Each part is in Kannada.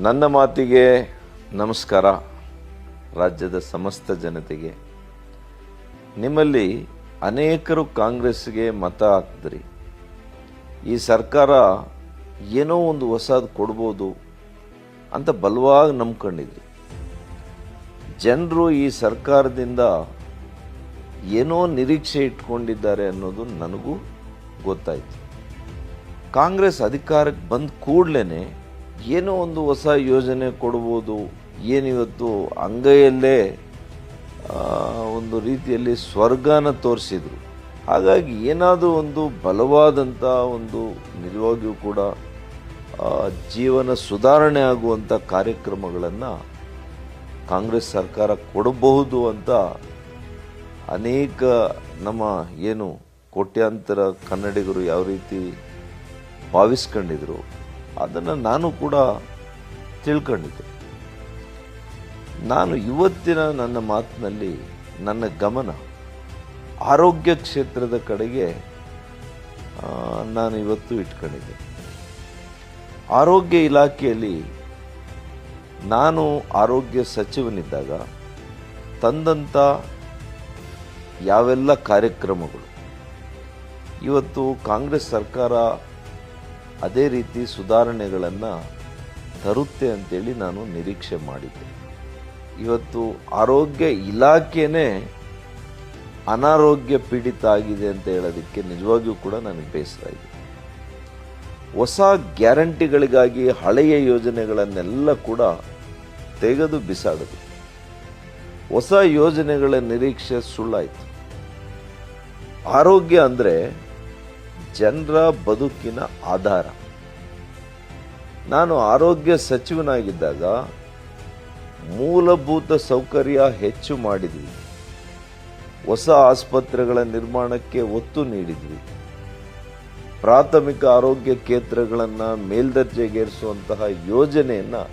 ನನ್ನ ಮಾತಿಗೆ ನಮಸ್ಕಾರ. ರಾಜ್ಯದ ಸಮಸ್ತ ಜನತೆಗೆ, ನಿಮ್ಮಲ್ಲಿ ಅನೇಕರು ಕಾಂಗ್ರೆಸ್ಗೆ ಮತ ಹಾಕಿದ್ರಿ. ಈ ಸರ್ಕಾರ ಏನೋ ಒಂದು ಹೊಸದು ಕೊಡ್ಬೋದು ಅಂತ ಬಲವಾಗಿ ನಂಬ್ಕೊಂಡಿದ್ರಿ. ಜನರು ಈ ಸರ್ಕಾರದಿಂದ ಏನೋ ನಿರೀಕ್ಷೆ ಇಟ್ಕೊಂಡಿದ್ದಾರೆ ಅನ್ನೋದು ನನಗೂ ಗೊತ್ತಾಯಿತು. ಕಾಂಗ್ರೆಸ್ ಅಧಿಕಾರಕ್ಕೆ ಬಂದ ಕೂಡಲೇ ಏನೋ ಒಂದು ಹೊಸ ಯೋಜನೆ ಕೊಡ್ಬೋದು, ಏನಿವತ್ತು ಅಂಗೈಯಲ್ಲೇ ಒಂದು ರೀತಿಯಲ್ಲಿ ಸ್ವರ್ಗನ ತೋರಿಸಿದ್ರು. ಹಾಗಾಗಿ ಏನಾದರೂ ಒಂದು ಬಲವಾದಂಥ ಒಂದು ನಿಜವಾಗಿಯೂ ಕೂಡ ಜೀವನ ಸುಧಾರಣೆ ಆಗುವಂಥ ಕಾರ್ಯಕ್ರಮಗಳನ್ನು ಕಾಂಗ್ರೆಸ್ ಸರ್ಕಾರ ಕೊಡಬಹುದು ಅಂತ ಅನೇಕ ನಮ್ಮ ಏನು ಕೋಟ್ಯಾಂತರ ಕನ್ನಡಿಗರು ಯಾವ ರೀತಿ ಭಾವಿಸ್ಕೊಂಡಿದ್ರು ಅದನ್ನು ನಾನು ಕೂಡ ತಿಳ್ಕೊಂಡಿದ್ದೆ. ನಾನು ಇವತ್ತಿನ ನನ್ನ ಮಾತಿನಲ್ಲಿ ನನ್ನ ಗಮನ ಆರೋಗ್ಯ ಕ್ಷೇತ್ರದ ಕಡೆಗೆ ನಾನು ಇವತ್ತು ಇಟ್ಕೊಂಡಿದ್ದೆ. ಆರೋಗ್ಯ ಇಲಾಖೆಯಲ್ಲಿ ನಾನು ಆರೋಗ್ಯ ಸಚಿವನಿದ್ದಾಗ ತಂದಂಥ ಯಾವೆಲ್ಲ ಕಾರ್ಯಕ್ರಮಗಳು ಇವತ್ತು ಕಾಂಗ್ರೆಸ್ ಸರ್ಕಾರ ಅದೇ ರೀತಿ ಸುಧಾರಣೆಗಳನ್ನು ತರುತ್ತೆ ಅಂತೇಳಿ ನಾನು ನಿರೀಕ್ಷೆ ಮಾಡಿದ್ದೆ. ಇವತ್ತು ಆರೋಗ್ಯ ಇಲಾಖೆನೇ ಅನಾರೋಗ್ಯ ಪೀಡಿತ ಆಗಿದೆ ಅಂತ ಹೇಳೋದಕ್ಕೆ ನಿಜವಾಗಿಯೂ ಕೂಡ ನನಗೆ ಬೇಸರ ಇದೆ. ಹೊಸ ಗ್ಯಾರಂಟಿಗಳಿಗಾಗಿ ಹಳೆಯ ಯೋಜನೆಗಳನ್ನೆಲ್ಲ ಕೂಡ ತೆಗೆದು ಬಿಸಾಡೋದು, ಹೊಸ ಯೋಜನೆಗಳ ನಿರೀಕ್ಷೆ ಸುಳ್ಳಾಯಿತು. ಆರೋಗ್ಯ ಅಂದರೆ ಜನರ ಬದುಕಿನ ಆಧಾರ. ನಾನು ಆರೋಗ್ಯ ಸಚಿವನಾಗಿದ್ದಾಗ ಮೂಲಭೂತ ಸೌಕರ್ಯ ಹೆಚ್ಚು ಮಾಡಿದ್ವಿ, ಹೊಸ ಆಸ್ಪತ್ರೆಗಳ ನಿರ್ಮಾಣಕ್ಕೆ ಒತ್ತು ನೀಡಿದ್ವಿ, ಪ್ರಾಥಮಿಕ ಆರೋಗ್ಯ ಕೇಂದ್ರಗಳನ್ನು ಮೇಲ್ದರ್ಜೆಗೇರಿಸುವಂತಹ ಯೋಜನೆಯನ್ನು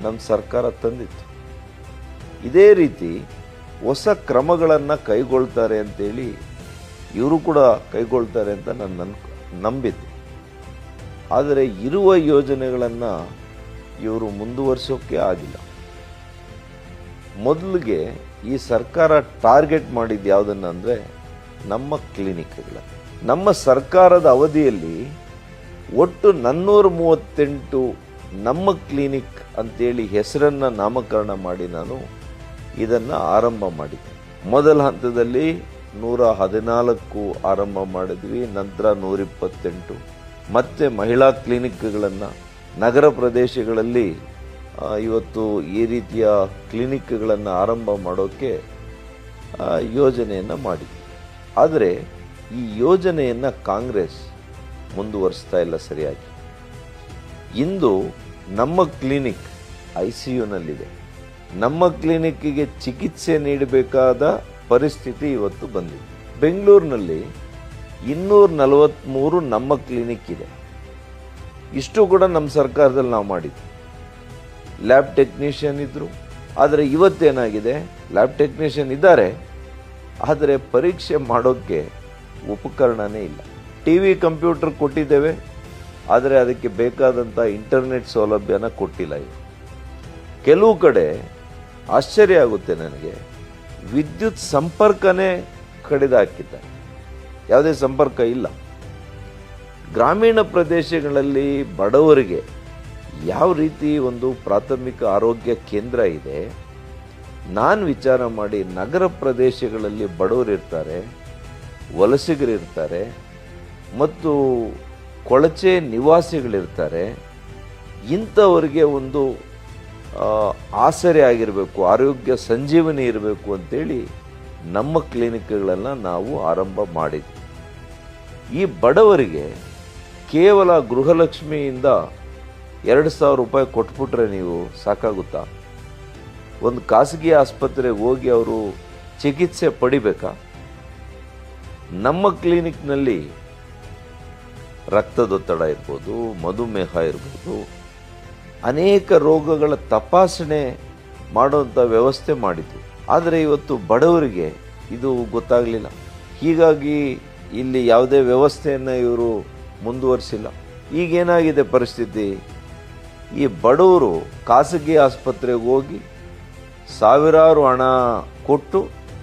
ನಮ್ಮ ಸರ್ಕಾರ ತಂದಿತ್ತು. ಇದೇ ರೀತಿ ಹೊಸ ಕ್ರಮಗಳನ್ನು ಕೈಗೊಳ್ತಾರೆ ಅಂತೇಳಿ ಇವರು ಕೂಡ ಕೈಗೊಳ್ತಾರೆ ಅಂತ ನಾನು ನಂಬಿದ್ದೆ. ಆದರೆ ಇರುವ ಯೋಜನೆಗಳನ್ನು ಇವರು ಮುಂದುವರಿಸೋಕೆ ಆಗಿಲ್ಲ. ಮೊದಲಿಗೆ ಈ ಸರ್ಕಾರ ಟಾರ್ಗೆಟ್ ಮಾಡಿದ್ದು ಯಾವುದನ್ನು ಅಂದರೆ ನಮ್ಮ ಕ್ಲಿನಿಕ್ಗಳ. ನಮ್ಮ ಸರ್ಕಾರದ ಅವಧಿಯಲ್ಲಿ ಒಟ್ಟು 438 ನಮ್ಮ ಕ್ಲಿನಿಕ್ ಅಂತೇಳಿ ಹೆಸರನ್ನು ನಾಮಕರಣ ಮಾಡಿ ನಾನು ಇದನ್ನು ಆರಂಭ ಮಾಡಿದ್ದೆ. ಮೊದಲ ಹಂತದಲ್ಲಿ 114 ಆರಂಭ ಮಾಡಿದ್ವಿ, ನಂತರ 128. ಮತ್ತೆ ಮಹಿಳಾ ಕ್ಲಿನಿಕ್ಗಳನ್ನು ನಗರ ಪ್ರದೇಶಗಳಲ್ಲಿ ಇವತ್ತು ಈ ರೀತಿಯ ಕ್ಲಿನಿಕ್ಗಳನ್ನು ಆರಂಭ ಮಾಡೋಕ್ಕೆ ಯೋಜನೆಯನ್ನು ಮಾಡಿದ್ವಿ. ಆದರೆ ಈ ಯೋಜನೆಯನ್ನು ಕಾಂಗ್ರೆಸ್ ಮುಂದುವರಿಸ್ತಾ ಇಲ್ಲ ಸರಿಯಾಗಿ. ಇಂದು ನಮ್ಮ ಕ್ಲಿನಿಕ್ ICUನಲ್ಲಿದೆ. ನಮ್ಮ ಕ್ಲಿನಿಕ್ಕಿಗೆ ಚಿಕಿತ್ಸೆ ನೀಡಬೇಕಾದ ಪರಿಸ್ಥಿತಿ ಇವತ್ತು ಬಂದಿದೆ. ಬೆಂಗಳೂರಿನಲ್ಲಿ 243 ನಮ್ಮ ಕ್ಲಿನಿಕ್ ಇದೆ. ಇಷ್ಟು ಕೂಡ ನಮ್ಮ ಸರ್ಕಾರದಲ್ಲಿ ನಾವು ಮಾಡಿದ್ವಿ. ಲ್ಯಾಬ್ ಟೆಕ್ನಿಷಿಯನ್ ಇದ್ದರು, ಆದರೆ ಇವತ್ತೇನಾಗಿದೆ, ಲ್ಯಾಬ್ ಟೆಕ್ನಿಷಿಯನ್ ಇದ್ದಾರೆ, ಆದರೆ ಪರೀಕ್ಷೆ ಮಾಡೋಕ್ಕೆ ಉಪಕರಣನೇ ಇಲ್ಲ. TV ಕಂಪ್ಯೂಟರ್ ಕೊಟ್ಟಿದ್ದೇವೆ, ಆದರೆ ಅದಕ್ಕೆ ಬೇಕಾದಂಥ ಇಂಟರ್ನೆಟ್ ಸೌಲಭ್ಯನ ಕೊಟ್ಟಿಲ್ಲ ಇವರು. ಕೆಲವು ಕಡೆ ಆಶ್ಚರ್ಯ ಆಗುತ್ತೆ ನನಗೆ, ವಿದ್ಯುತ್ ಸಂಪರ್ಕನೇ ಕಡಿದಾಕಿದ್ದಾರೆ, ಯಾವುದೇ ಸಂಪರ್ಕ ಇಲ್ಲ. ಗ್ರಾಮೀಣ ಪ್ರದೇಶಗಳಲ್ಲಿ ಬಡವರಿಗೆ ಯಾವ ರೀತಿ ಒಂದು ಪ್ರಾಥಮಿಕ ಆರೋಗ್ಯ ಕೇಂದ್ರ ಇದೆ, ನಾನು ವಿಚಾರ ಮಾಡಿ ನಗರ ಪ್ರದೇಶಗಳಲ್ಲಿ ಬಡವರಿರ್ತಾರೆ, ವಲಸಿಗರಿರ್ತಾರೆ ಮತ್ತು ಕೊಳಚೆ ನಿವಾಸಿಗಳಿರ್ತಾರೆ. ಇಂಥವರಿಗೆ ಒಂದು ಆಸರೆ ಆಗಿರಬೇಕು, ಆರೋಗ್ಯ ಸಂಜೀವನಿ ಇರಬೇಕು ಅಂತೇಳಿ ನಮ್ಮ ಕ್ಲಿನಿಕ್ಗಳನ್ನು ನಾವು ಆರಂಭ ಮಾಡಿದ್ವಿ. ಈ ಬಡವರಿಗೆ ಕೇವಲ ಗೃಹಲಕ್ಷ್ಮಿಯಿಂದ 2,000 ರೂಪಾಯಿ ಕೊಟ್ಬಿಟ್ರೆ ನೀವು ಸಾಕಾಗುತ್ತಾ? ಒಂದು ಖಾಸಗಿ ಆಸ್ಪತ್ರೆಗೆ ಹೋಗಿ ಅವರು ಚಿಕಿತ್ಸೆ ಪಡಿಬೇಕಾ? ನಮ್ಮ ಕ್ಲಿನಿಕ್ನಲ್ಲಿ ರಕ್ತದೊತ್ತಡ ಇರ್ಬೋದು, ಮಧುಮೇಹ ಇರ್ಬೋದು, ಅನೇಕ ರೋಗಗಳ ತಪಾಸಣೆ ಮಾಡುವಂಥ ವ್ಯವಸ್ಥೆ ಮಾಡಿತು. ಆದರೆ ಇವತ್ತು ಬಡವರಿಗೆ ಇದು ಗೊತ್ತಾಗಲಿಲ್ಲ. ಹೀಗಾಗಿ ಇಲ್ಲಿ ಯಾವುದೇ ವ್ಯವಸ್ಥೆಯನ್ನು ಇವರು ಮುಂದುವರಿಸಿಲ್ಲ. ಈಗೇನಾಗಿದೆ ಪರಿಸ್ಥಿತಿ, ಈ ಬಡವರು ಖಾಸಗಿ ಆಸ್ಪತ್ರೆಗೆ ಹೋಗಿ ಸಾವಿರಾರು ಹಣ ಕೊಟ್ಟು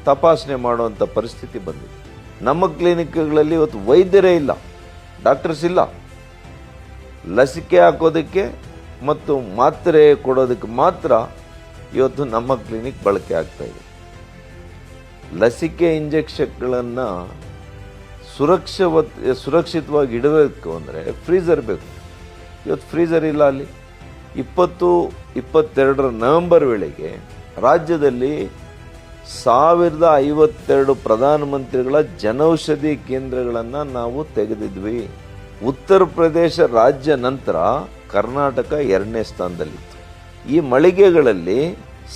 ತಪಾಸಣೆ ಮಾಡುವಂಥ ಪರಿಸ್ಥಿತಿ ಬಂದಿದೆ. ನಮ್ಮ ಕ್ಲಿನಿಕ್ಗಳಲ್ಲಿ ಇವತ್ತು ವೈದ್ಯರೇ ಇಲ್ಲ, ಡಾಕ್ಟರ್ಸ್ ಇಲ್ಲ. ಲಸಿಕೆ ಹಾಕೋದಕ್ಕೆ ಮತ್ತು ಮಾತ್ರೆ ಕೊಡೋದಕ್ಕೆ ಮಾತ್ರ ಇವತ್ತು ನಮ್ಮ ಕ್ಲಿನಿಕ್ ಬಳಕೆ ಆಗ್ತಾ ಇದೆ. ಲಸಿಕೆ ಇಂಜೆಕ್ಷನ್ಗಳನ್ನು ಸುರಕ್ಷಿತವಾಗಿ ಇಡಬೇಕು ಅಂದರೆ ಫ್ರೀಸರ್ ಬೇಕು. ಇವತ್ತು ಫ್ರೀಸರ್ ಇಲ್ಲ ಅಲ್ಲಿ. 2022 ನವೆಂಬರ್ ವೇಳೆಗೆ ರಾಜ್ಯದಲ್ಲಿ 1052 ಪ್ರಧಾನಮಂತ್ರಿಗಳ ಜನೌಷಧಿ ಕೇಂದ್ರಗಳನ್ನು ನಾವು ತೆಗೆದಿದ್ವಿ. ಉತ್ತರ ಪ್ರದೇಶ ರಾಜ್ಯ ನಂತರ ಕರ್ನಾಟಕ 2ನೇ ಸ್ಥಾನದಲ್ಲಿತ್ತು. ಈ ಮಳಿಗೆಗಳಲ್ಲಿ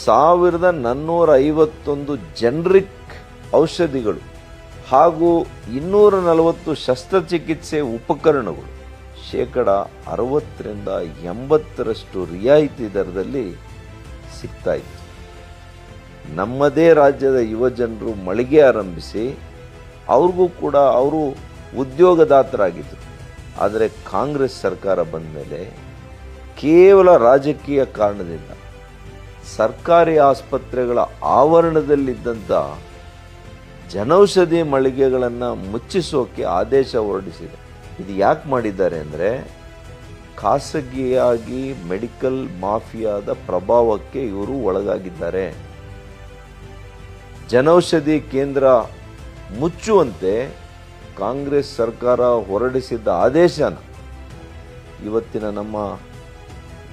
1451 ಜನರಿಕ್ ಔಷಧಿಗಳು ಹಾಗೂ 240 ಶಸ್ತ್ರಚಿಕಿತ್ಸೆ ಉಪಕರಣಗಳು 60% ರಿಯಾಯಿತಿ ದರದಲ್ಲಿ ಸಿಗ್ತಾ ಇತ್ತು. ನಮ್ಮದೇ ರಾಜ್ಯದ ಯುವ ಜನರು ಮಳಿಗೆ ಆರಂಭಿಸಿ ಅವ್ರಿಗೂ ಕೂಡ ಅವರು ಉದ್ಯೋಗದಾತರಾಗಿದ್ದರು. ಆದರೆ ಕಾಂಗ್ರೆಸ್ ಸರ್ಕಾರ ಬಂದ ಮೇಲೆ ಕೇವಲ ರಾಜಕೀಯ ಕಾರಣದಿಂದ ಸರ್ಕಾರಿ ಆಸ್ಪತ್ರೆಗಳ ಆವರಣದಲ್ಲಿದ್ದಂಥ ಜನೌಷಧಿ ಮಳಿಗೆಗಳನ್ನು ಮುಚ್ಚಿಸೋಕೆ ಆದೇಶ ಹೊರಡಿಸಿದೆ. ಇದು ಯಾಕೆ ಮಾಡಿದ್ದಾರೆ ಅಂದರೆ ಖಾಸಗಿಯಾಗಿ ಮೆಡಿಕಲ್ ಮಾಫಿಯಾದ ಪ್ರಭಾವಕ್ಕೆ ಇವರು ಒಳಗಾಗಿದ್ದಾರೆ. ಜನೌಷಧಿ ಕೇಂದ್ರ ಮುಚ್ಚುವಂತೆ ಕಾಂಗ್ರೆಸ್ ಸರ್ಕಾರ ಹೊರಡಿಸಿದ್ದ ಆದೇಶನ ಇವತ್ತಿನ ನಮ್ಮ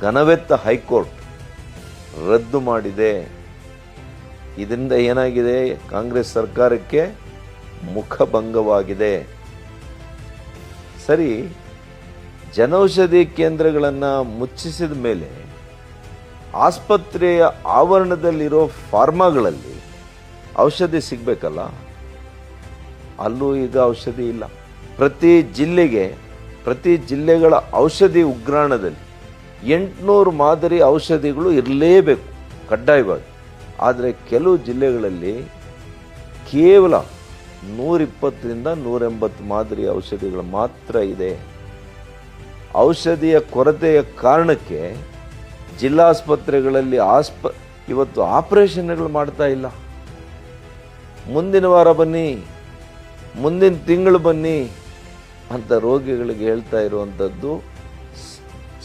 ಘನವೆತ್ತ ಹೈಕೋರ್ಟ್ ರದ್ದು ಮಾಡಿದೆ. ಇದರಿಂದ ಏನಾಗಿದೆ? ಕಾಂಗ್ರೆಸ್ ಸರ್ಕಾರಕ್ಕೆ ಮುಖಭಂಗವಾಗಿದೆ. ಸರಿ, ಜನೌಷಧಿ ಕೇಂದ್ರಗಳನ್ನು ಮುಚ್ಚಿಸಿದ ಮೇಲೆ ಆಸ್ಪತ್ರೆಯ ಆವರಣದಲ್ಲಿರೋ ಫಾರ್ಮಾಗಳಲ್ಲಿ ಔಷಧಿ ಸಿಗಬೇಕಲ್ಲ, ಅಲ್ಲೂ ಈಗ ಔಷಧಿ ಇಲ್ಲ. ಪ್ರತಿ ಜಿಲ್ಲೆಗಳ ಔಷಧಿ ಉಗ್ರಾಣದಲ್ಲಿ 800 ಮಾದರಿ ಔಷಧಿಗಳು ಇರಲೇಬೇಕು ಕಡ್ಡಾಯವಾಗಿ. ಆದರೆ ಕೆಲವು ಜಿಲ್ಲೆಗಳಲ್ಲಿ ಕೇವಲ 120ರಿಂದ 180 ಮಾದರಿ ಔಷಧಿಗಳು ಮಾತ್ರ ಇದೆ. ಔಷಧಿಯ ಕೊರತೆಯ ಕಾರಣಕ್ಕೆ ಜಿಲ್ಲಾಸ್ಪತ್ರೆಗಳಲ್ಲಿ ಇವತ್ತು ಆಪರೇಷನ್ಗಳು ಮಾಡ್ತಾ ಇಲ್ಲ. ಮುಂದಿನ ವಾರ ಬನ್ನಿ, ಮುಂದಿನ ತಿಂಗಳು ಬನ್ನಿ ಅಂತ ರೋಗಿಗಳಿಗೆ ಹೇಳ್ತಾ ಇರುವಂಥದ್ದು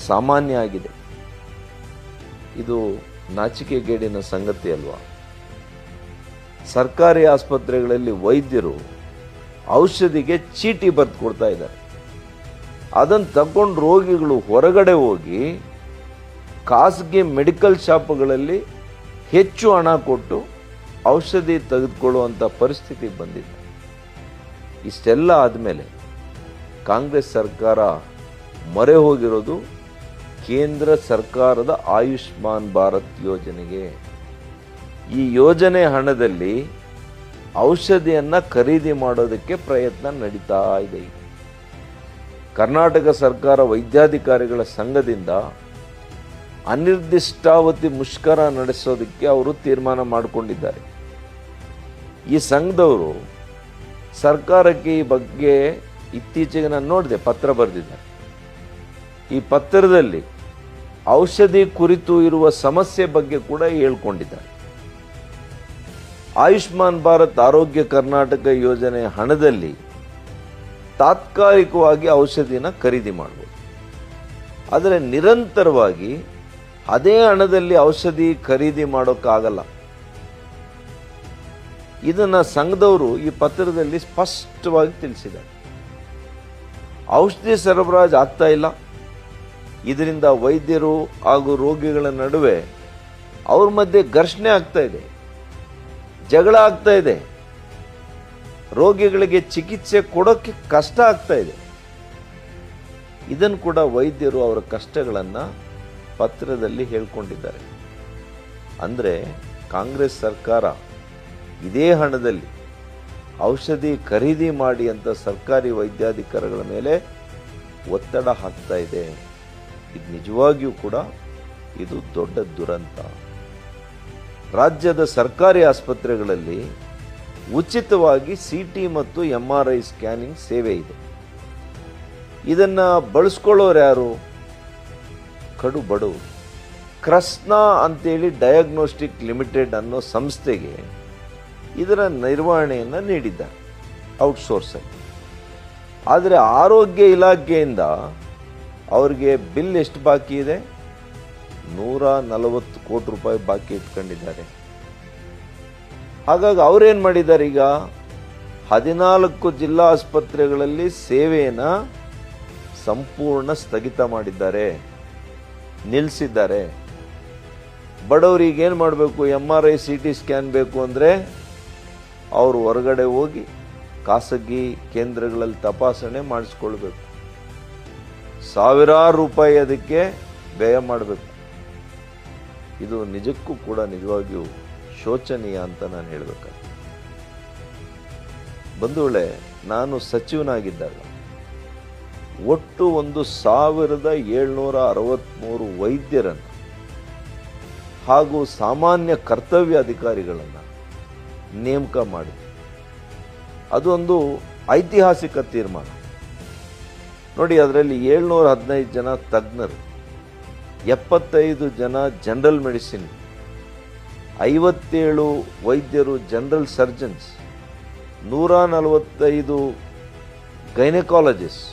ಸಾಮಾನ್ಯ ಆಗಿದೆ. ಇದು ನಾಚಿಕೆಗೇಡಿನ ಸಂಗತಿ ಅಲ್ವಾ? ಸರ್ಕಾರಿ ಆಸ್ಪತ್ರೆಗಳಲ್ಲಿ ವೈದ್ಯರು ಔಷಧಿಗೆ ಚೀಟಿ ಬರೆದು ಕೊಡ್ತಾ ಇದ್ದಾರೆ. ಅದನ್ನು ತಗೊಂಡು ರೋಗಿಗಳು ಹೊರಗಡೆ ಹೋಗಿ ಖಾಸಗಿ ಮೆಡಿಕಲ್ ಶಾಪ್ಗಳಲ್ಲಿ ಹೆಚ್ಚು ಹಣ ಕೊಟ್ಟು ಔಷಧಿ ತೆಗೆದುಕೊಳ್ಳುವಂಥ ಪರಿಸ್ಥಿತಿ ಬಂದಿದೆ. ಇಷ್ಟೆಲ್ಲ ಆದಮೇಲೆ ಕಾಂಗ್ರೆಸ್ ಸರ್ಕಾರ ಮೊರೆ ಹೋಗಿರೋದು ಕೇಂದ್ರ ಸರ್ಕಾರದ ಆಯುಷ್ಮಾನ್ ಭಾರತ್ ಯೋಜನೆಗೆ. ಈ ಯೋಜನೆ ಹಣದಲ್ಲಿ ಔಷಧಿಯನ್ನು ಖರೀದಿ ಮಾಡೋದಕ್ಕೆ ಪ್ರಯತ್ನ ನಡೀತಾ ಇದೆ. ಕರ್ನಾಟಕ ಸರ್ಕಾರ ವೈದ್ಯಾಧಿಕಾರಿಗಳ ಸಂಘದಿಂದ ಅನಿರ್ದಿಷ್ಟಾವಧಿ ಮುಷ್ಕರ ನಡೆಸೋದಕ್ಕೆ ಅವರು ತೀರ್ಮಾನ ಮಾಡಿಕೊಂಡಿದ್ದಾರೆ. ಈ ಸಂಘದವರು ಸರ್ಕಾರಕ್ಕೆ ಈ ಬಗ್ಗೆ ಇತ್ತೀಚೆಗೆ ನಾನು ನೋಡಿದೆ, ಪತ್ರ ಬರೆದಿದ್ದಾರೆ. ಈ ಪತ್ರದಲ್ಲಿ ಔಷಧಿ ಕುರಿತು ಇರುವ ಸಮಸ್ಯೆ ಬಗ್ಗೆ ಕೂಡ ಹೇಳ್ಕೊಂಡಿದ್ದಾರೆ. ಆಯುಷ್ಮಾನ್ ಭಾರತ್ ಆರೋಗ್ಯ ಕರ್ನಾಟಕ ಯೋಜನೆ ಹಣದಲ್ಲಿ ತಾತ್ಕಾಲಿಕವಾಗಿ ಔಷಧಿನ ಖರೀದಿ ಮಾಡಬಹುದು. ಆದರೆ ನಿರಂತರವಾಗಿ ಅದೇ ಹಣದಲ್ಲಿ ಔಷಧಿ ಖರೀದಿ ಮಾಡೋಕ್ಕಾಗಲ್ಲ. ಇದನ್ನು ಸಂಘದವರು ಈ ಪತ್ರದಲ್ಲಿ ಸ್ಪಷ್ಟವಾಗಿ ತಿಳಿಸಿದ್ದಾರೆ. ಔಷಧಿ ಸರಬರಾಜು ಆಗ್ತಾ ಇಲ್ಲ. ಇದರಿಂದ ವೈದ್ಯರು ಹಾಗೂ ರೋಗಿಗಳ ನಡುವೆ ಅವ್ರ ಮಧ್ಯೆ ಘರ್ಷಣೆ ಆಗ್ತಾ ಇದೆ, ಜಗಳ ಆಗ್ತಾ ಇದೆ, ರೋಗಿಗಳಿಗೆ ಚಿಕಿತ್ಸೆ ಕೊಡೋಕ್ಕೆ ಕಷ್ಟ ಆಗ್ತಾ ಇದೆ. ಇದನ್ನು ಕೂಡ ವೈದ್ಯರು ಅವರ ಕಷ್ಟಗಳನ್ನು ಪತ್ರದಲ್ಲಿ ಹೇಳ್ಕೊಂಡಿದ್ದಾರೆ. ಅಂದರೆ ಕಾಂಗ್ರೆಸ್ ಸರ್ಕಾರ ಇದೇ ಹಣದಲ್ಲಿ ಔಷಧಿ ಖರೀದಿ ಮಾಡಿ ಅಂತ ಸರ್ಕಾರಿ ವೈದ್ಯಾಧಿಕಾರಿಗಳ ಮೇಲೆ ಒತ್ತಡ ಹಾಕ್ತಾ ಇದೆ. ಇದು ನಿಜವಾಗಿಯೂ ಕೂಡ ಇದು ದೊಡ್ಡ ದುರಂತ. ರಾಜ್ಯದ ಸರ್ಕಾರಿ ಆಸ್ಪತ್ರೆಗಳಲ್ಲಿ ಉಚಿತವಾಗಿ CT ಮತ್ತು MRI ಸ್ಕ್ಯಾನಿಂಗ್ ಸೇವೆ ಇದೆ. ಇದನ್ನು ಬಳಸ್ಕೊಳ್ಳೋರು ಯಾರು? ಕಡು ಬಡವರು. ಕ್ರಸ್ನಾ ಅಂತೇಳಿ ಡಯಾಗ್ನೋಸ್ಟಿಕ್ ಲಿಮಿಟೆಡ್ ಅನ್ನೋ ಸಂಸ್ಥೆಗೆ ಇದರ ನಿರ್ವಹಣೆಯನ್ನು ನೀಡಿದ್ದಾರೆ ಔಟ್ಸೋರ್ಸಲ್ಲಿ. ಆದರೆ ಆರೋಗ್ಯ ಇಲಾಖೆಯಿಂದ ಅವರಿಗೆ ಬಿಲ್ ಎಷ್ಟು ಬಾಕಿ ಇದೆ? 140 ಕೋಟಿ ರೂಪಾಯಿ ಬಾಕಿ ಇಟ್ಕೊಂಡಿದ್ದಾರೆ. ಹಾಗಾಗಿ ಅವರೇನು ಮಾಡಿದ್ದಾರೆ, ಈಗ 14 ಜಿಲ್ಲಾ ಆಸ್ಪತ್ರೆಗಳಲ್ಲಿ ಸೇವೆಯನ್ನು ಸಂಪೂರ್ಣ ಸ್ಥಗಿತ ಮಾಡಿದ್ದಾರೆ, ನಿಲ್ಲಿಸಿದ್ದಾರೆ. ಬಡವರಿಗೆ ಏನು ಮಾಡಬೇಕು? MRI CT ಸ್ಕ್ಯಾನ್ ಬೇಕು ಅಂದರೆ ಅವರು ಹೊರಗಡೆ ಹೋಗಿ ಖಾಸಗಿ ಕೇಂದ್ರಗಳಲ್ಲಿ ತಪಾಸಣೆ ಮಾಡಿಸ್ಕೊಳ್ಬೇಕು. ಸಾವಿರಾರು ರೂಪಾಯಿ ಅದಕ್ಕೆ ವ್ಯಯ ಮಾಡಬೇಕು. ಇದು ನಿಜಕ್ಕೂ ಕೂಡ ನಿಜವಾಗಿಯೂ ಶೋಚನೀಯ ಅಂತ ನಾನು ಹೇಳಬೇಕಾಗ್ತದೆ. ಬಂಧುಗಳೇ, ನಾನು ಸಚಿವನಾಗಿದ್ದಾಗ ಒಟ್ಟು 1763 ವೈದ್ಯರನ್ನು ಹಾಗೂ ಸಾಮಾನ್ಯ ಕರ್ತವ್ಯ ಅಧಿಕಾರಿಗಳನ್ನು ನೇಮಕ ಮಾಡಿದೆ. ಅದೊಂದು ಐತಿಹಾಸಿಕ ತೀರ್ಮಾನ ನೋಡಿ. ಅದರಲ್ಲಿ 715 ಜನ ತಜ್ಞರು, 75 ಜನ ಜನರಲ್ ಮೆಡಿಸಿನ್, 57 ವೈದ್ಯರು ಜನರಲ್ ಸರ್ಜನ್ಸ್, 145 ಗೈನಕಾಲಜಿಸ್ಟ್,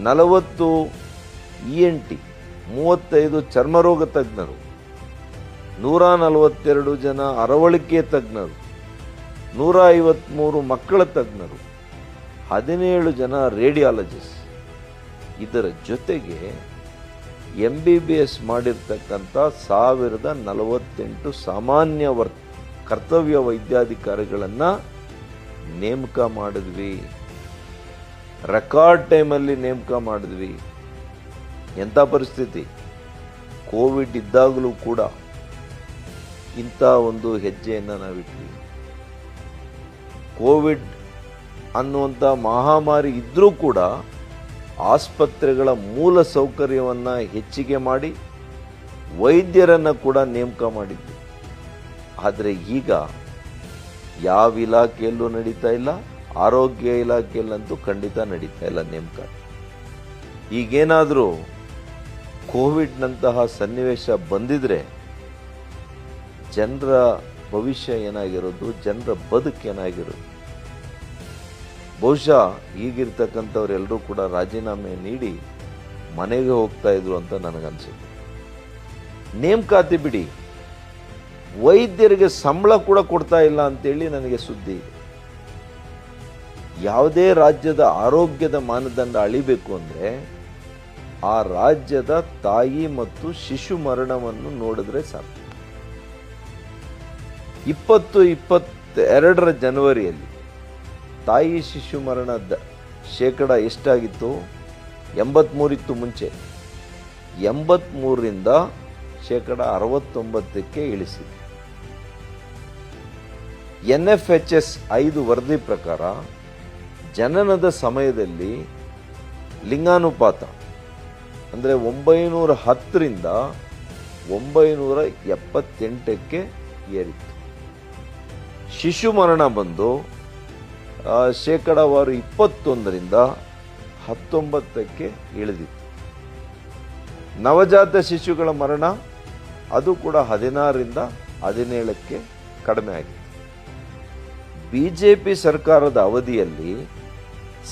40 ENT, 35 ಚರ್ಮರೋಗ ತಜ್ಞರು, 142 ಜನ ಅರವಳಿಕೆ ತಜ್ಞರು, 153 ಮಕ್ಕಳ ತಜ್ಞರು, 17 ಜನ ರೇಡಿಯಾಲಜಿಸ್ಟ್. ಇದರ ಜೊತೆಗೆ MBBS ಮಾಡಿರ್ತಕ್ಕಂಥ 1048 ಸಾಮಾನ್ಯ ಕರ್ತವ್ಯ ವೈದ್ಯಾಧಿಕಾರಿಗಳನ್ನು ನೇಮಕ ಮಾಡಿದ್ವಿ. ರೆಕಾರ್ಡ್ ಟೈಮಲ್ಲಿ ನೇಮಕ ಮಾಡಿದ್ವಿ. ಎಂಥ ಪರಿಸ್ಥಿತಿ! ಕೋವಿಡ್ ಇದ್ದಾಗಲೂ ಕೂಡ ಇಂಥ ಒಂದು ಹೆಜ್ಜೆಯನ್ನು ನಾವಿಟ್ವಿ. ಕೋವಿಡ್ ಅನ್ನುವಂಥ ಮಹಾಮಾರಿ ಇದ್ದರೂ ಕೂಡ ಆಸ್ಪತ್ರೆಗಳ ಮೂಲ ಸೌಕರ್ಯವನ್ನು ಹೆಚ್ಚಿಗೆ ಮಾಡಿ ವೈದ್ಯರನ್ನು ಕೂಡ ನೇಮಕ ಮಾಡಿದ್ವಿ. ಆದರೆ ಈಗ ಯಾವ ಇಲಾಖೆಯಲ್ಲೂ ನಡೀತಾ ಇಲ್ಲ, ಆರೋಗ್ಯ ಇಲಾಖೆಯಲ್ಲಂತೂ ಖಂಡಿತ ನಡೀತಾ ಇಲ್ಲ ನೇಮಕ. ಈಗೇನಾದರೂ ಕೋವಿಡ್ನಂತಹ ಸನ್ನಿವೇಶ ಬಂದಿದ್ರೆ ಜನರ ಭವಿಷ್ಯ ಏನಾಗಿರೋದು, ಜನರ ಬದುಕು ಏನಾಗಿರೋದು? ಬಹುಶಃ ಈಗಿರ್ತಕ್ಕಂಥವರೆಲ್ಲರೂ ಕೂಡ ರಾಜೀನಾಮೆ ನೀಡಿ ಮನೆಗೆ ಹೋಗ್ತಾ ಇದ್ರು ಅಂತ ನನಗನ್ಸುತ್ತೆ. ನೇಮಕಾತಿ ಬಿಡಿ, ವೈದ್ಯರಿಗೆ ಸಂಬಳ ಕೂಡ ಕೊಡ್ತಾ ಇಲ್ಲ ಅಂತೇಳಿ ನನಗೆ ಸುದ್ದಿ ಇದೆ. ಯಾವುದೇ ರಾಜ್ಯದ ಆರೋಗ್ಯದ ಮಾನದಂಡ ಅಳಿಬೇಕು ಅಂದರೆ ಆ ರಾಜ್ಯದ ತಾಯಿ ಮತ್ತು ಶಿಶು ಮರಣವನ್ನು ನೋಡಿದ್ರೆ ಸಾಕು. 2022 ಜನವರಿಯಲ್ಲಿ ತಾಯಿ ಶಿಶು ಮರಣದ ಶೇಕಡ ಎಷ್ಟಾಗಿತ್ತು? 83 ಇತ್ತು ಮುಂಚೆ. 83ರಿಂದ ಶೇಕಡ 69ಕ್ಕೆ ಇಳಿಸಿದೆ. NFHS 5 ವರದಿ ಪ್ರಕಾರ ಜನನದ ಸಮಯದಲ್ಲಿ ಲಿಂಗಾನುಪಾತ ಅಂದರೆ 910ರಿಂದ 978ಕ್ಕೆ ಏರಿತ್ತು. ಶಿಶು ಮರಣ ಬಂದು ಶೇಕಡಾವಾರು 21ರಿಂದ 19ಕ್ಕೆ ಇಳಿದಿತ್ತು. ನವಜಾತ ಶಿಶುಗಳ ಮರಣ ಅದು ಕೂಡ 16ರಿಂದ 17ಕ್ಕೆ ಕಡಿಮೆ ಆಗಿತ್ತು. BJP ಸರ್ಕಾರದ ಅವಧಿಯಲ್ಲಿ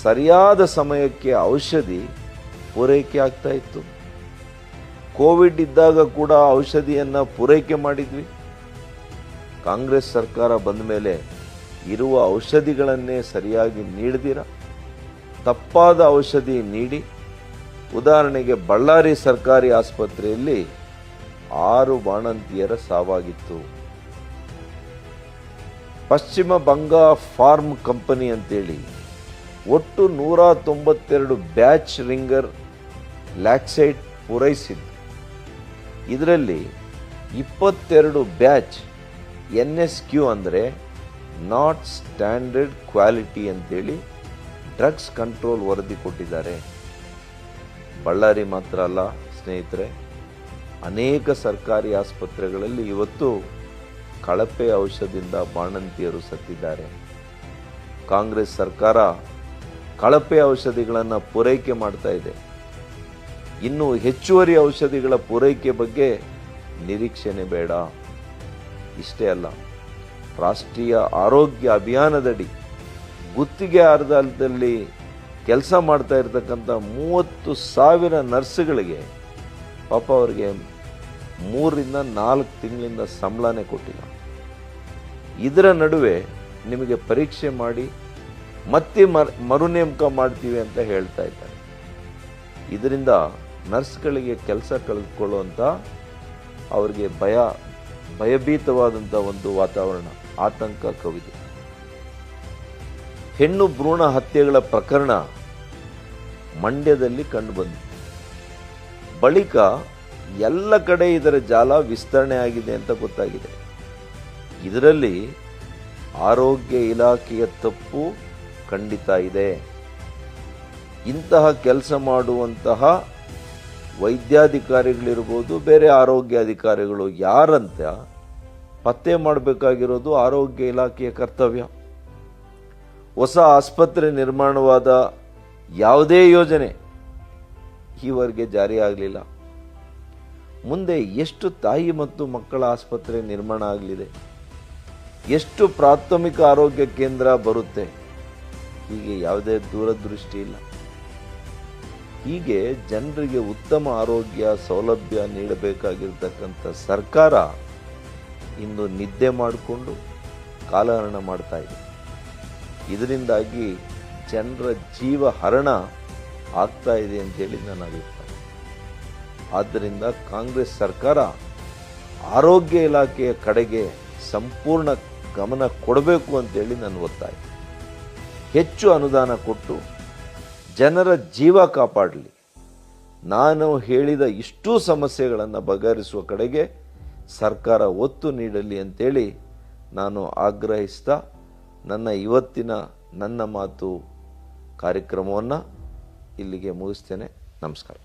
ಸರಿಯಾದ ಸಮಯಕ್ಕೆ ಔಷಧಿ ಪೂರೈಕೆ ಆಗ್ತಾ ಇತ್ತು. ಕೋವಿಡ್ ಇದ್ದಾಗ ಕೂಡ ಔಷಧಿಯನ್ನು ಪೂರೈಕೆ ಮಾಡಿದ್ವಿ. ಕಾಂಗ್ರೆಸ್ ಸರ್ಕಾರ ಬಂದ ಮೇಲೆ ಇರುವ ಔಷಧಿಗಳನ್ನೇ ಸರಿಯಾಗಿ ನೀಡದಿರ ತಪ್ಪಾದ ಔಷಧಿ ನೀಡಿ, ಉದಾಹರಣೆಗೆ ಬಳ್ಳಾರಿ ಸರ್ಕಾರಿ ಆಸ್ಪತ್ರೆಯಲ್ಲಿ 6 ಬಾಣಂತಿಯರ ಸಾವಾಗಿತ್ತು. ಪಶ್ಚಿಮ ಬಂಗ ಫಾರ್ಮ್ ಕಂಪನಿ ಅಂತೇಳಿ ಒಟ್ಟು 192 ಬ್ಯಾಚ್ ರಿಂಗರ್ ಲ್ಯಾಕ್ಸೈಡ್ ಪೂರೈಸಿದ್ದು. ಇದರಲ್ಲಿ 22 ಬ್ಯಾಚ್ NSQ ಅಂದರೆ ನಾಟ್ ಸ್ಟ್ಯಾಂಡರ್ಡ್ ಕ್ವಾಲಿಟಿ ಅಂತೇಳಿ ಡ್ರಗ್ಸ್ ಕಂಟ್ರೋಲ್ ವರದಿ ಕೊಟ್ಟಿದ್ದಾರೆ. ಬಳ್ಳಾರಿ ಮಾತ್ರ ಅಲ್ಲ ಸ್ನೇಹಿತರೆ, ಅನೇಕ ಸರ್ಕಾರಿ ಆಸ್ಪತ್ರೆಗಳಲ್ಲಿ ಇವತ್ತು ಕಳಪೆ ಔಷಧದಿಂದ ಬಾಣಂತಿಯರು ಸತ್ತಿದ್ದಾರೆ. ಕಾಂಗ್ರೆಸ್ ಸರ್ಕಾರ ಕಳಪೆ ಔಷಧಿಗಳನ್ನು ಪೂರೈಕೆ ಮಾಡ್ತಾ ಇದೆ. ಇನ್ನು ಹೆಚ್ಚುವರಿ ಔಷಧಿಗಳ ಪೂರೈಕೆ ಬಗ್ಗೆ ನಿರೀಕ್ಷೆನೆ ಬೇಡ. ಇಷ್ಟೇ ಅಲ್ಲ, ರಾಷ್ಟ್ರೀಯ ಆರೋಗ್ಯ ಅಭಿಯಾನದಡಿ ಗುತ್ತಿಗೆ ಆಧಾರದಲ್ಲಿ ಕೆಲಸ ಮಾಡ್ತಾ ಇರತಕ್ಕಂಥ 30,000 ನರ್ಸ್ಗಳಿಗೆ ಪಾಪ ಅವರಿಗೆ 3 ರಿಂದ 4 ತಿಂಗಳಿಂದ ಸಂಬಳನೇ ಕೊಟ್ಟಿಲ್ಲ. ಇದರ ನಡುವೆ ನಿಮಗೆ ಪರೀಕ್ಷೆ ಮಾಡಿ ಮತ್ತೆ ಮರುನೇಮಕ ಮಾಡ್ತೀವಿ ಅಂತ ಹೇಳ್ತಾ ಇದ್ದಾರೆ. ಇದರಿಂದ ನರ್ಸ್ಗಳಿಗೆ ಕೆಲಸ ಕಳೆದುಕೊಳ್ಳುವಂಥ ಅವರಿಗೆ ಭಯಭೀತವಾದಂಥ ಒಂದು ವಾತಾವರಣ, ಆತಂಕ ಕವಿದೆ. ಹೆಣ್ಣು ಭ್ರೂಣ ಹತ್ಯೆಗಳ ಪ್ರಕರಣ ಮಂಡ್ಯದಲ್ಲಿ ಕಂಡುಬಂದಿದೆ. ಬಳಿಕ ಎಲ್ಲ ಕಡೆ ಇದರ ಜಾಲ ವಿಸ್ತರಣೆ ಆಗಿದೆ ಅಂತ ಗೊತ್ತಾಗಿದೆ. ಇದರಲ್ಲಿ ಆರೋಗ್ಯ ಇಲಾಖೆಯ ತಪ್ಪು ಖಂಡಿತ ಇದೆ. ಇಂತಹ ಕೆಲಸ ಮಾಡುವಂತಹ ವೈದ್ಯಾಧಿಕಾರಿಗಳಿರ್ಬೋದು, ಬೇರೆ ಆರೋಗ್ಯ ಅಧಿಕಾರಿಗಳು ಯಾರಂತ ಪತ್ತೆ ಮಾಡಬೇಕಾಗಿರೋದು ಆರೋಗ್ಯ ಇಲಾಖೆಯ ಕರ್ತವ್ಯ. ಹೊಸ ಆಸ್ಪತ್ರೆ ನಿರ್ಮಾಣವಾದ ಯಾವುದೇ ಯೋಜನೆ ಈವರೆಗೆ ಜಾರಿಯಾಗಲಿಲ್ಲ. ಮುಂದೆ ಎಷ್ಟು ತಾಯಿ ಮತ್ತು ಮಕ್ಕಳ ಆಸ್ಪತ್ರೆ ನಿರ್ಮಾಣ ಆಗಲಿದೆ, ಎಷ್ಟು ಪ್ರಾಥಮಿಕ ಆರೋಗ್ಯ ಕೇಂದ್ರ ಬರುತ್ತೆ, ಹೀಗೆ ಯಾವುದೇ ದೂರದೃಷ್ಟಿ ಇಲ್ಲ. ಹೀಗೆ ಜನರಿಗೆ ಉತ್ತಮ ಆರೋಗ್ಯ ಸೌಲಭ್ಯ ನೀಡಬೇಕಾಗಿರ್ತಕ್ಕಂಥ ಸರ್ಕಾರ ಇಂದು ನಿದ್ದೆ ಮಾಡಿಕೊಂಡು ಕಾಲಹರಣ ಮಾಡ್ತಾ ಇದೆ. ಇದರಿಂದಾಗಿ ಜನರ ಜೀವ ಹರಣ ಆಗ್ತಾ ಇದೆ ಅಂತೇಳಿ ನನ್ನ ಅಭಿಪ್ರಾಯ. ಆದ್ದರಿಂದ ಕಾಂಗ್ರೆಸ್ ಸರ್ಕಾರ ಆರೋಗ್ಯ ಇಲಾಖೆಯ ಕಡೆಗೆ ಸಂಪೂರ್ಣ ಗಮನ ಕೊಡಬೇಕು ಅಂತೇಳಿ ನನ್ನ ಒತ್ತಾಯ. ಹೆಚ್ಚು ಅನುದಾನ ಕೊಟ್ಟು ಜನರ ಜೀವ ಕಾಪಾಡಲಿ. ನಾನು ಹೇಳಿದ ಇಷ್ಟೂ ಸಮಸ್ಯೆಗಳನ್ನು ಬಗೆಹರಿಸುವ ಕಡೆಗೆ ಸರ್ಕಾರ ಒತ್ತು ನೀಡಲಿ ಅಂತೇಳಿ ನಾನು ಆಗ್ರಹಿಸ್ತಾ ನನ್ನ ಇವತ್ತಿನ ನನ್ನ ಮಾತು ಕಾರ್ಯಕ್ರಮವನ್ನು ಇಲ್ಲಿಗೆ ಮುಗಿಸ್ತೇನೆ. ನಮಸ್ಕಾರ.